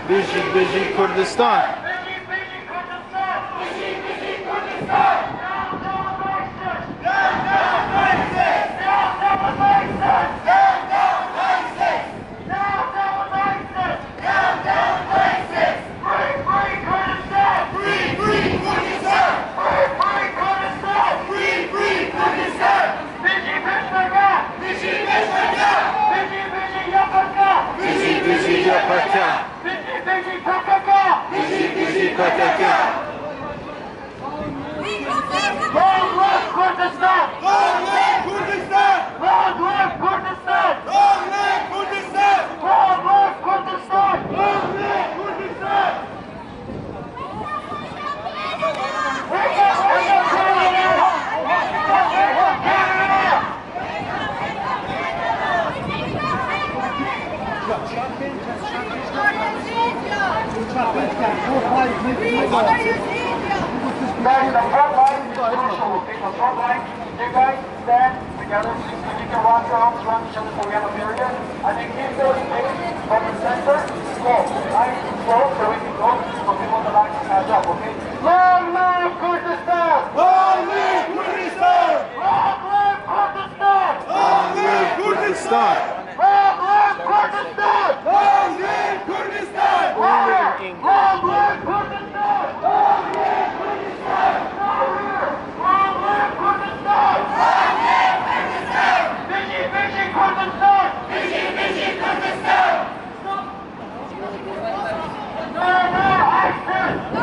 Bijit Kurdistan. Long live Kurdistan! Long live Kurdistan! Long live Kurdistan! Long live Kurdistan! Long live Kurdistan! Long live Kurdistan! Guys, the front line is crucial. Okay, the front line, you guys stand together. You can walk your arms around each other so we have a barrier. And then keep those space from the center. Slow. Nice and slow so we can go so people in the back can catch up, okay? Long live Kurdistan! Long live Kurdistan! Long live Kurdistan! Long live Kurdistan! Long live Kurdistan! Long live Kurdistan! Long live Kurdistan! Long live Kurdistan! Long live Kurdistan! Long live Kurdistan! Bijit Kurdistan! Bijit Kurdistan! No more ISIS!